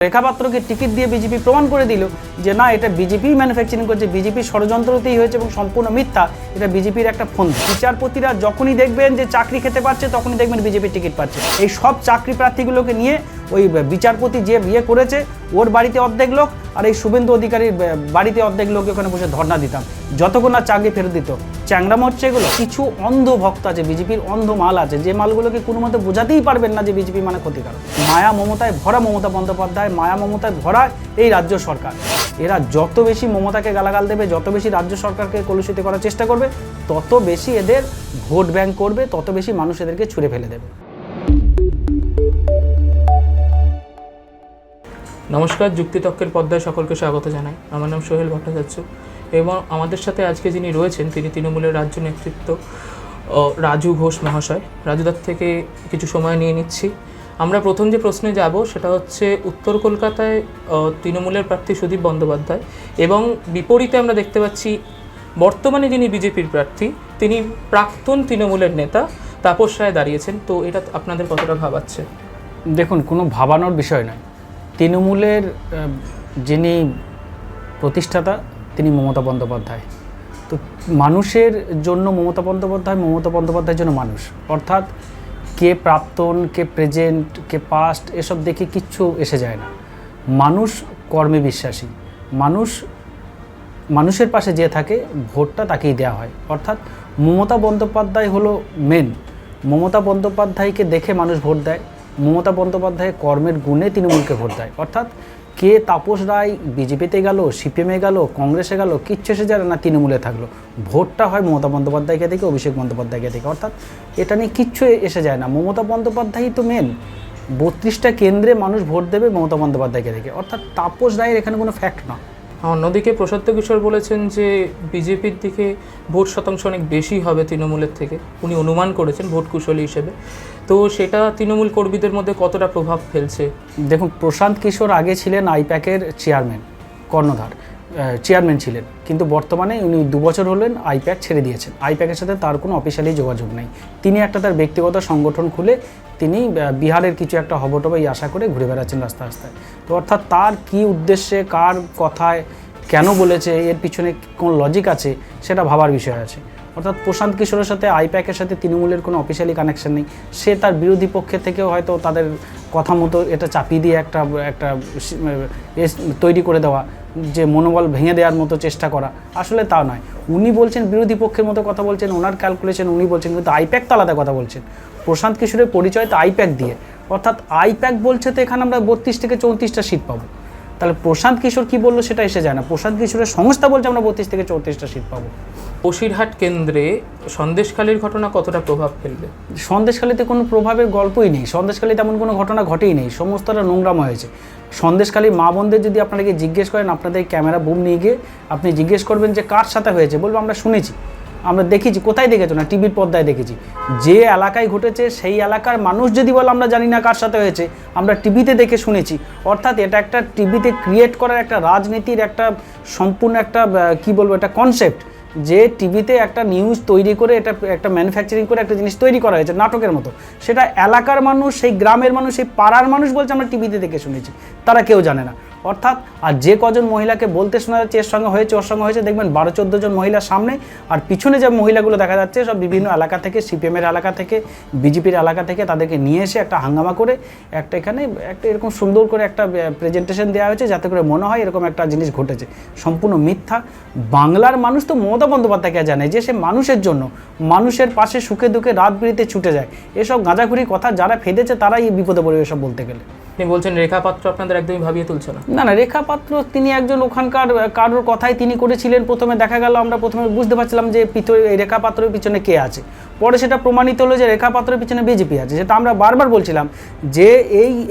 রেখা পাত্রকে টিকিট দিয়ে বিজেপি প্রমাণ করে দিল যে না, এটা বিজেপি ম্যানুফ্যাকচারিং করছে, বিজেপি ষড়যন্ত্রতেই হয়েছে এবং সম্পূর্ণ মিথ্যা, এটা বিজেপির একটা ফন্দি। বিচারপতিরা যখনই দেখবেন যে চাকরি খেতে পারছে তখনই দেখবেন বিজেপির টিকিট পাচ্ছে। এই সব চাকরি প্রার্থীগুলোকে নিয়ে ওই বিচারপতি যে বিয়ে করেছে ওর বাড়িতে অর্ধেক লোক আর এই শুভেন্দু অধিকারীর বাড়িতে অর্ধেক লোক ওখানে বসে ধর্ণা দিতাম যতক্ষণ না চাকরি ফেরত দিত। চ্যাংরাম হচ্ছে এগুলো। কিছু অন্ধ ভক্ত আছে, বিজেপির অন্ধ মাল আছে, যে মালগুলোকে কোনো মতে বোঝাতেই পারবেন না যে বিজেপি মানে ক্ষতিকারক। মায়া মমতায় ভরা মমতা বন্দ্যোপাধ্যায়, মায়া মমতায় ভরা এই রাজ্য সরকার। এরা যত বেশি মমতাকে গালাগাল দেবে, যত বেশি রাজ্য সরকারকে কলুষিত করার চেষ্টা করবে, তত বেশি এদের ভোট ব্যাংক করবে, তত বেশি মানুষ এদেরকে ছুঁড়ে ফেলে দেবে। নমস্কার, যুক্তিতর্কের পর্দায় সকলকে স্বাগত জানাই। আমার নাম সোহেল ভট্টাচার্য এবং আমাদের সাথে আজকে যিনি রয়েছেন তিনি তৃণমূলের রাজ্য নেতৃত্ব রাজু ঘোষ মহাশয়। রাজুদার থেকে কিছু সময় নিয়ে নিচ্ছি। আমরা প্রথম যে প্রশ্নে যাব সেটা হচ্ছে উত্তর কলকাতায় তৃণমূলের প্রার্থী সুদীপ বন্দ্যোপাধ্যায় এবং বিপরীতে আমরা দেখতে পাচ্ছি বর্তমানে যিনি বিজেপির প্রার্থী তিনি প্রাক্তন তৃণমূলের নেতা তাপস রায় দাঁড়িয়েছেন। তো এটা আপনাদের কতটা ভাবাচ্ছে? দেখুন, কোনো ভাবানোর বিষয় নয়। তৃণমূলের যিনি প্রতিষ্ঠাতা তিনি মমতা বন্দ্যোপাধ্যায়। তো মানুষের জন্য মমতা বন্দ্যোপাধ্যায়ের জন্য মানুষ, অর্থাৎ কে প্রাক্তন, কে প্রেজেন্ট, কে পাস্ট, এসব দেখে কিচ্ছু এসে যায় না। মানুষ কর্মে বিশ্বাসী, মানুষের পাশে যে থাকে ভোটটা তাকেই দেওয়া হয়। অর্থাৎ মমতা বন্দ্যোপাধ্যায় হলো মেন। মমতা বন্দ্যোপাধ্যায়কে দেখে মানুষ ভোট দেয়, মমতা বন্দ্যোপাধ্যায়ের কর্মের গুণে তৃণমূলকে ভোট দেয়। অর্থাৎ কে তাপস রায় বিজেপিতে গেল, সিপিএমে গেল, কংগ্রেসে গেল, কিচ্ছু এসে যায় না, তৃণমূলে থাকলো, ভোটটা হয় মমতা বন্দ্যোপাধ্যায়কে দেখে, অভিষেক বন্দ্যোপাধ্যায়কে দেখে। অর্থাৎ এটা নিয়ে কিচ্ছু এসে যায় না, মমতা বন্দ্যোপাধ্যায়ই তো মেন। 32টা কেন্দ্রে মানুষ ভোট দেবে মমতা বন্দ্যোপাধ্যায়কে দেখে। অর্থাৎ তাপস রায়ের এখানে কোনো ফ্যাক্ট না। অন্যদিকে প্রশান্ত কিশোর বলেছেন যে বিজেপির দিকে ভোট শতাংশ অনেক বেশি হবে তৃণমূলের থেকে, উনি অনুমান করেছেন ভোট কুশলী হিসেবে। তো সেটা তৃণমূল কর্মীদের মধ্যে কতটা প্রভাব ফেলছে? দেখুন, প্রশান্ত কিশোর আগে ছিলেন আইপ্যাকের চেয়ারম্যান, কর্ণধার চেয়ারম্যান ছিলেন, কিন্তু বর্তমানে উনি 2 বছর হলেন আইপ্যাক ছেড়ে দিয়েছেন। আইপ্যাকের সাথে তার কোনো অফিসিয়ালি যোগাযোগ নেই। তিনি একটা তার ব্যক্তিগত সংগঠন খুলে তিনি বিহারের কিছু একটা হবটবে এই আশা করে ঘুরে বেড়াচ্ছেন রাস্তা রাস্তায়। তো অর্থাৎ তার কী উদ্দেশ্যে, কার কথায় কেন বলেছে, এর পিছনে কোন লজিক আছে সেটা ভাবার বিষয় আছে। অর্থাৎ প্রশান্ত কিশোরের সাথে আইপ্যাকের সাথে তৃণমূলের কোনো অফিসিয়ালি কানেকশন নেই। সে তার বিরোধী পক্ষের থেকেও হয়তো তাদের কথা মতো এটা চাপিয়ে দিয়ে একটা তৈরি করে দেওয়া, যে মনোবল ভেঙে দেওয়ার মতো চেষ্টা করা, আসলে তা নয়। উনি বলছেন বিরোধী পক্ষের মতো কথা বলছেন, ওনার ক্যালকুলেশন উনি বলছেন, কিন্তু আইপ্যাক তো আলাদা কথা বলছেন। প্রশান্ত কিশোরের পরিচয় তো আইপ্যাক দিয়ে। অর্থাৎ আইপ্যাক বলছে তো এখানে আমরা 32 থেকে 34টা সিট পাবো। তাহলে প্রশান্ত কিশোর কী বললো সেটা এসে যায় না। প্রশান্ত কিশোরের সংস্থা বলছে আমরা 32 থেকে 34টা সিট পাবো। বসিরহাট কেন্দ্রে সন্দেশখালীর ঘটনা কতটা প্রভাব ফেলবে? সন্দেশখালীতে কোনো প্রভাবের গল্পই নেই। সন্দেশখালীতে এমন কোনো ঘটনা ঘটেই নেই, সমস্তটা নোংরাময় হয়েছে। সন্দেশখালীর মা বোনদের যদি আপনাদেরকে জিজ্ঞেস করেন, আপনাদের ক্যামেরা বুম নিয়ে গিয়ে আপনি জিজ্ঞেস করবেন যে কার সাথে হয়েছে, বলবো আমরা শুনেছি, আমরা দেখেছি। কোথায় দেখেছো? না, টিভির পর্দায় দেখেছি। যে এলাকায় ঘটেছে সেই এলাকার মানুষ যদি বলে আমরা জানি না কার সাথে হয়েছে, আমরা টিভিতে দেখে শুনেছি। অর্থাৎ এটা একটা টিভিতে ক্রিয়েট করার একটা রাজনীতির একটা সম্পূর্ণ একটা কী বলবো, একটা কনসেপ্ট, যে টিভিতে একটা নিউজ তৈরি করে এটা একটা ম্যানুফ্যাকচারিং করে একটা জিনিস তৈরি করা হয়েছে নাটকের মতো। সেটা এলাকার মানুষ, সেই গ্রামের মানুষ, সেই পাড়ার মানুষ বলছে আমরা টিভিতে দেখে শুনেছি, তারা কেউ জানে না। অর্থাৎ আর যে কজন মহিলাকে বলতে শোনা যাচ্ছে এর সঙ্গে হয়েছে ওর সঙ্গে হয়েছে, দেখবেন 12-14 জন মহিলার সামনে, আর পিছনে যে মহিলাগুলো দেখা যাচ্ছে সব বিভিন্ন এলাকা থেকে, সিপিএমের এলাকা থেকে, বিজেপির এলাকা থেকে, তাদেরকে নিয়ে এসে একটা হাঙ্গামা করে একটা এখানে একটা এরকম সুন্দর করে একটা প্রেজেন্টেশন দেওয়া হয়েছে যাতে করে মনে হয় এরকম একটা জিনিস ঘটেছে। সম্পূর্ণ মিথ্যা। বাংলার মানুষ তো মমতা বন্দ্যোপাধ্যায়কে জানে যে সে মানুষের জন্য, মানুষের পাশে সুখে দুঃখে রাত বিরেতে ছুটে যায়। এসব গাঁজাখুরি কথা যারা ফেদেছে তারাই বিপদে পড়বে এসব বলতে গেলে। আপনি বলছেন রেখা পাত্র আপনাদের একদমই ভাবিয়ে তুলছে না? না, রেখা পাত্র তিনি একজন ওখানকার কারোর কথাই তিনি করেছিলেন। প্রথমে দেখা গেল, আমরা প্রথমে বুঝতে পারছিলাম যে রেখা পাত্রের পিছনে কে আছে। পরে সেটা প্রমাণিত হলো যে রেখা পাত্রের পিছনে বিজেপি আছে। সেটা আমরা বারবার বলছিলাম যে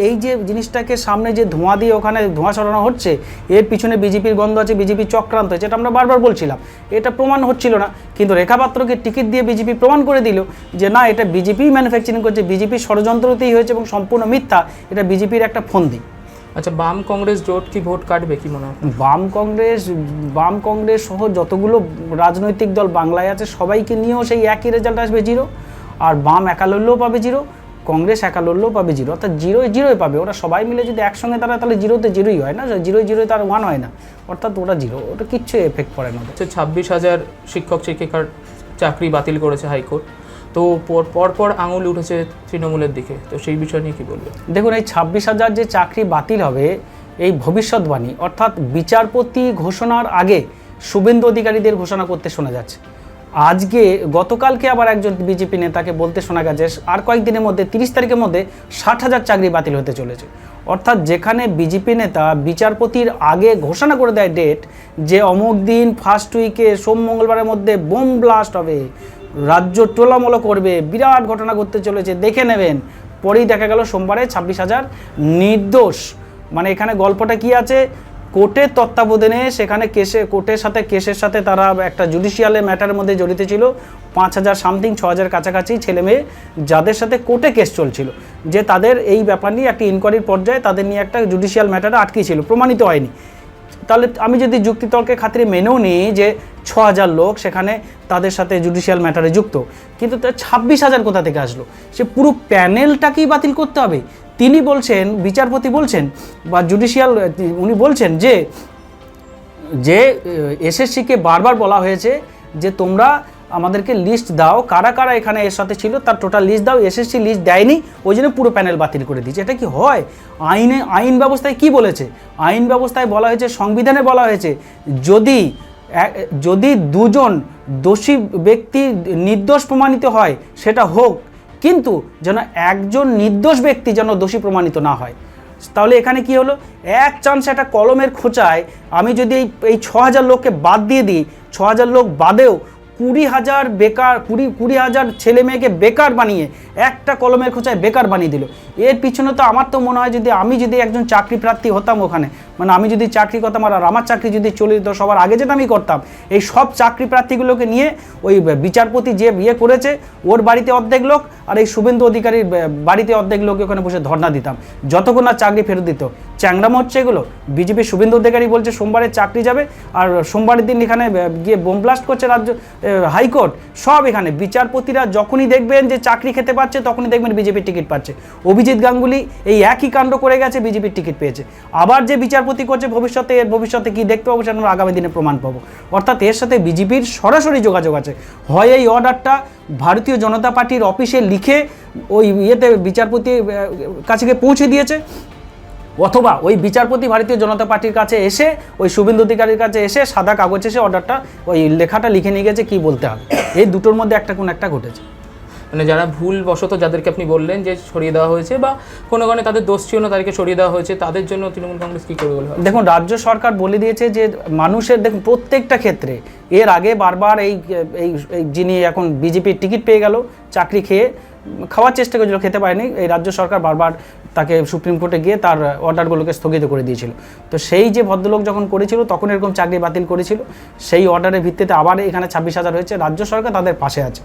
এই যে জিনিসটাকে সামনে যে ধোঁয়া দিয়ে ওখানে ধোঁয়া ছড়ানো হচ্ছে, এর পিছনে বিজেপির গন্ধ আছে, বিজেপির চক্রান্ত হয়েছে, এটা আমরা বারবার বলছিলাম। এটা প্রমাণ হচ্ছিল না, কিন্তু রেখা পাত্রকে টিকিট দিয়ে বিজেপি প্রমাণ করে দিল যে না, এটা বিজেপি ম্যানুফ্যাকচারিং করছে, বিজেপি ষড়যন্ত্রতেই হয়েছে এবং সম্পূর্ণ মিথ্যা, এটা বিজেপির একটা ফন্দি। আচ্ছা, বাম কংগ্রেস জোট কি ভোট কাটবে কি মনে হয়? বাম কংগ্রেস সহ যতগুলো রাজনৈতিক দল বাংলায় আছে সবাইকে নিয়েও সেই একই রেজাল্ট আসবে, 0। আর বাম একা লড়লেও পাবে 0, কংগ্রেস একা লড়লেও পাবে জিরো, অর্থাৎ জিরোই পাবে। ওরা সবাই মিলে যদি একসঙ্গে তারা, তাহলে জিরোতে জিরোই হয় না, জিরোই তার 1 হয় না, অর্থাৎ ওটা জিরো, ওটা কিচ্ছু এফেক্ট পড়ে না। 26,000 শিক্ষক শিক্ষিকার চাকরি বাতিল করেছে হাইকোর্ট, তো পরপর আঙুল উঠেছে তৃণমূলের দিকে, তো সেই বিষয় নিয়ে কী বলবে? দেখুন, এই 26,000 যে চাকরি বাতিল হবে, এই ভবিষ্যৎবাণী, অর্থাৎ বিচারপতি ঘোষণার আগে শুভেন্দু অধিকারীদের ঘোষণা করতে শোনা যাচ্ছে। আজকে গতকালকে আবার একজন বিজেপি নেতাকে বলতে শোনা গেছে আর কয়েকদিনের মধ্যে 30 তারিখের মধ্যে 60,000 চাকরি বাতিল হতে চলেছে। অর্থাৎ যেখানে বিজেপি নেতা বিচারপতির আগে ঘোষণা করে দেয় ডেট, যে অমুক দিন ফার্স্ট উইকে সোম মঙ্গলবারের মধ্যে বোম ব্লাস্ট হবে, রাজ্য টোলামলো করবে, বিরাট ঘটনা ঘটতে চলেছে, দেখে নেবেন, পরেই দেখা গেল সোমবারে 26,000 নির্দোষ। মানে এখানে গল্পটা কি আছে, কোর্টের তত্ত্বাবধানে সেখানে কেসের সাথে তারা একটা জুডিশিয়ালের ম্যাটারের মধ্যে জড়িত ছিল, 5,000 সামথিং 6,000 কাছাকাছি ছেলে মেয়ে যাদের সাথে কোর্টে কেস চলছিল, যে তাদের এই ব্যাপার নিয়ে একটা ইনকোয়ারির পর্যায়ে তাদের নিয়ে একটা জুডিশিয়াল ম্যাটারে আটকে ছিল, প্রমাণিত হয়নি। তাহলে আমি যদি যুক্তিতর্কের খাতিরে মেনেও নিই যে 6,000 লোক সেখানে তাদের সাথে জুডিশিয়াল ম্যাটারে যুক্ত, কিন্তু 26,000 কোথা থেকে আসলো? সে পুরো প্যানেলটাকেই বাতিল করতে হবে। তিনি বলছেন, বিচারপতি বলছেন বা জুডিশিয়াল উনি বলছেন যে এসএসসিকে বারবার বলা হয়েছে যে তোমরা আমাদেরকে লিস্ট দাও, কারা কারা এখানে এর সাথে ছিল তার টোটাল লিস্ট দাও। এসএসসি লিস্ট দেয়নি, ওই জন্য পুরো প্যানেল বাতিল করে দিয়েছে। এটা কি হয়? আইন ব্যবস্থায় কি বলেছে? আইন ব্যবস্থায় বলা হয়েছে, সংবিধানে বলা হয়েছে, যদি দুজন দোষী ব্যক্তি নির্দোষ প্রমাণিত হয় সেটা হোক, কিন্তু যেন একজন নির্দোষ ব্যক্তি যেন দোষী প্রমাণিত না হয়। তাহলে এখানে কি হলো, এক চান্স একটা কলমের খোঁচায় আমি যদি এই 6,000 লোককে বাদ দিয়ে দিই, 6,000 লোক বাদেও 20,000 বেকার, 20,000 ছেলে মেয়েকে বেকার বানিয়ে একটা কলমের খোঁচায় বেকার বানিয়ে দিল। এর পিছনে তো আমার তো মনে হয়, আমি যদি একজন চাকরি প্রার্থী হতাম ওখানে, মানে আমি যদি চাকরি করতাম আর আমার চাকরি যদি চলে যেত সবার আগে, যেটা আমি করতাম, এই সব চাকরি প্রার্থীগুলোকে নিয়ে ওই বিচারপতি যে করেছে ওর বাড়িতে অর্ধেক লোক আর এই শুভেন্দু অধিকারীর বাড়িতে অর্ধেক লোক ওখানে বসে ধর্ণা দিতাম, যতক্ষণ না চাকরি ফেরত দিত। চ্যাংরাম হচ্ছে এগুলো। বিজেপি শুভেন্দু অধিকারী বলছে সোমবারে চাকরি যাবে, আর সোমবারের দিন এখানে গিয়ে বোম ব্লাস্ট করছে হাইকোর্ট। সব এখানে বিচারপতিরা যখনই দেখবেন যে চাকরি খেতে পারছে তখনই দেখবেন বিজেপির টিকিট পাচ্ছে। অভিজিৎ গাঙ্গুলি এই একই কাণ্ড করে গেছে, বিজেপির টিকিট পেয়েছে। আবার যে বিচারপতি করছে ভবিষ্যতে কি দেখতে পাবো সেটা আমরা আগামী দিনে প্রমাণ পাবো। অর্থাৎ এর সাথে বিজেপির সরাসরি যোগাযোগ আছে। হয় এই অর্ডারটা ভারতীয় জনতা পার্টির অফিসে লিখে ওই বিচারপতির কাছে পৌঁছে দিয়েছে, অথবা ওই বিচারপতি ভারতীয় জনতা পার্টির কাছে এসে ওই শুভেন্দু অধিকারীর কাছে এসে সাদা কাগজ এসে অর্ডারটা ওই লেখাটা লিখে নিয়ে গেছে কি বলতে হবে। এই দুটোর মধ্যে একটা ঘটেছে। মানে যারা ভুলবশত, যাদেরকে আপনি বললেন যে সরিয়ে দেওয়া হয়েছে বা কোনো কারণে তাদের দোষ ছিল না, তাদেরকে সরিয়ে দেওয়া হয়েছে, তাদের জন্য তৃণমূল কংগ্রেস কী করবে বলে? দেখুন, রাজ্য সরকার বলে দিয়েছে যে মানুষের, দেখুন প্রত্যেকটা ক্ষেত্রে এর আগে বারবার এই যিনি এখন বিজেপির টিকিট পেয়ে গেল, চাকরি খাওয়ার চেষ্টা করেছিল, খেতে পারেনি, এই রাজ্য সরকার বারবার তাকে সুপ্রিম কোর্টে গিয়ে তার অর্ডারগুলোকে স্থগিত করে দিয়েছিল। তো সেই যে ভদ্রলোক যখন করেছিল তখন এরকম চাকরি বাতিল করেছিল, সেই অর্ডারের ভিত্তিতে আবার এখানে 26,000 হয়েছে। রাজ্য সরকার তাদের পাশে আছে,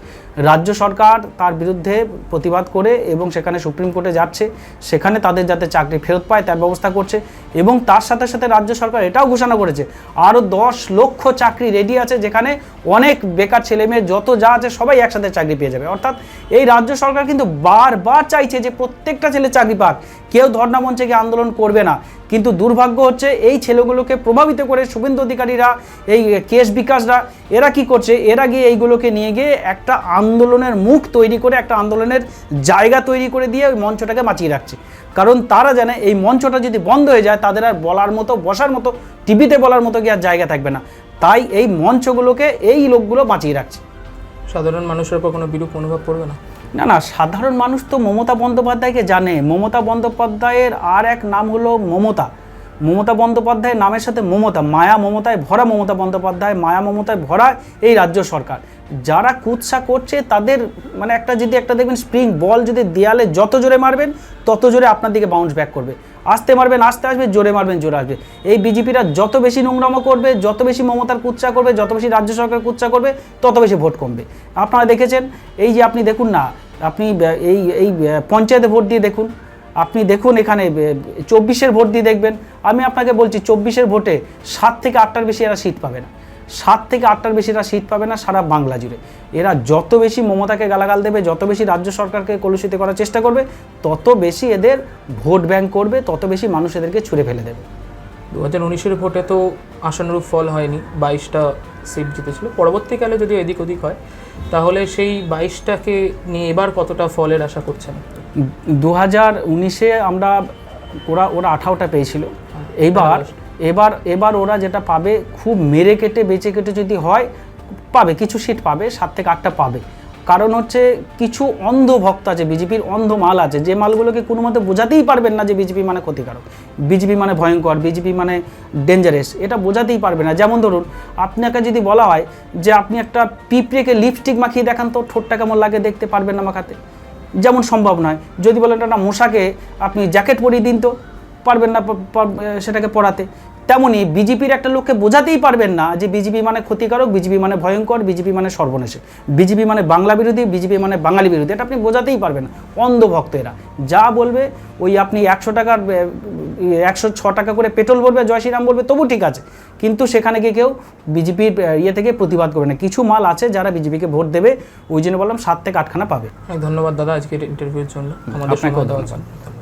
রাজ্য সরকার তার বিরুদ্ধে প্রতিবাদ করে এবং সেখানে সুপ্রিম কোর্টে যাচ্ছে, সেখানে তাদের যাতে চাকরি ফেরত পায় তার ব্যবস্থা করছে। এবং তার সাথে সাথে রাজ্য সরকার এটাও ঘোষণা করেছে আরও 10 লক্ষ চাকরি রেডি আছে, যেখানে অনেক বেকার ছেলেমেয়ে যত যা আছে সবাই একসাথে চাকরি পেয়ে যাবে। অর্থাৎ এই রাজ্য সরকার কিন্তু বারবার চাইছে যে প্রত্যেকটা ছেলে চাকরি পাক, কেউ ধর্ণা মঞ্চে গিয়ে আন্দোলন করবে না। কিন্তু দুর্ভাগ্য হচ্ছে এই ছেলেগুলোকে প্রভাবিত করে শুভেন্দু অধিকারীরা, এই কেশ বিকাশরা, এরা কি করছে, এরা গিয়ে এইগুলোকে নিয়ে গিয়ে একটা আন্দোলনের মুখ তৈরি করে, একটা আন্দোলনের জায়গা তৈরি করে দিয়ে ওই মঞ্চটাকে বাঁচিয়ে রাখছে। কারণ তারা জানে এই মঞ্চটা যদি বন্ধ হয়ে যায় তাদের আর বলার মতো, বসার মতো, টিভিতে বলার মতো কি আর জায়গা থাকবে না। তাই এই মঞ্চগুলোকে এই লোকগুলো বাঁচিয়ে রাখছে। সাধারণ মানুষের উপর কোনো বিরূপ অনুভব করবে না? না, সাধারণ মানুষ তো মমতা বন্দ্যোপাধ্যায়কে জানে। মমতা বন্দ্যোপাধ্যায়ের আর এক নাম হলো মমতা। মমতা বন্দ্যোপাধ্যায়ের নামের সাথে মমতা, মায়া মমতায় ভরা মমতা বন্দ্যোপাধ্যায়, মায়া মমতায় ভরা এই রাজ্য সরকার। যারা কুৎসা করছে তাদের মানে একটা দেখবেন স্প্রিং বল, যদি দেয়ালে যত জোরে মারবেন তত জোরে আপনার দিকে বাউন্স ব্যাক করবে। আস্তে মারবেন আস্তে আসবে, জোরে মারবেন জোরে আসবে। এই বিজেপিরা যত বেশি নোংরামো করবে, যত বেশি মমতার কুৎসা করবে, যত বেশি রাজ্য সরকার কুৎসা করবে, তত বেশি ভোট কমবে। আপনারা দেখেছেন, এই যে আপনি দেখুন না, আপনি এই পঞ্চায়েতে ভোট দিয়ে দেখুন, আপনি দেখুন এখানে 24-এর ভোট দিয়ে দেখবেন। আমি আপনাকে বলছি 24-এর ভোটে 7 থেকে 8টার বেশি এরা সিট পাবে না। 7 থেকে 8টার বেশি এরা সিট পাবে না সারা বাংলা জুড়ে। এরা যত বেশি মমতাকে গালাগাল দেবে, যত বেশি রাজ্য সরকারকে কলুষিত করার চেষ্টা করবে, তত বেশি এদের ভোট ব্যাংক করবে, তত বেশি মানুষ এদেরকে ছুঁড়ে ফেলে দেবে। 2019-এর ভোটে তো আশানুরূপ ফল হয়নি, 22টা সিট জিতেছিল। পরবর্তীকালে যদি এদিক ওদিক হয় তাহলে সেই 22টাকে নিয়ে এবার কতটা ফলের আশা করছেন? 2019-এ আমরা ওরা 18টা পেয়েছিল। এবার ওরা যেটা পাবে, খুব মেরে কেটে বেঁচে কেটে যদি হয় পাবে, কিছু সিট পাবে, 7 থেকে 8টা পাবে। কারণ হচ্ছে কিছু অন্ধ ভক্ত আছে, বিজেপির অন্ধ মাল আছে, যে মালগুলোকে কোনো মতে বোঝাতেই পারবেন না যে বিজেপি মানে ক্ষতিকারক, বিজেপি মানে ভয়ঙ্কর, বিজেপি মানে ডেঞ্জারাস, এটা বোঝাতেই পারবে না। যেমন ধরুন, আপনাকে যদি বলা হয় যে আপনি একটা পিঁপড়েকে লিপস্টিক মাখিয়ে দেখান তো ঠোঁটটা কেমন লাগে, দেখতে পারবেন না মাখাতে, যেমন সম্ভব নয়। যদি বলেন একটা মশাকে আপনি জ্যাকেট পরিয়ে দিন তো পারবেন না সেটাকে পড়াতে। তেমনই বিজেপির একটা লোককে বোঝাতেই পারবেন না যে বিজেপি মানে ক্ষতিকারক, বিজেপি মানে ভয়ঙ্কর, বিজেপি মানে সর্বনাশী, বিজেপি মানে বাংলা বিরোধী, বিজেপি মানে বাঙালি বিরোধী, এটা আপনি বোঝাতেই পারবেন না। অন্ধ ভক্ত এরা, যা বলবে ওই আপনি 106 টাকা করে পেট্রোল বলবে, জয় শ্রীরাম বলবে, তবু ঠিক আছে, কিন্তু সেখানে গিয়ে কেউ বিজেপির থেকে প্রতিবাদ করবে না। কিছু মাল আছে যারা বিজেপিকে ভোট দেবে, ওই জন্য বললাম 7 থেকে 8খানা পাবে। ধন্যবাদ দাদা আজকের ইন্টারভিউর জন্য, আমাদের আপনাকেও সময় দেওয়ার ধন্যবাদ। জন্য।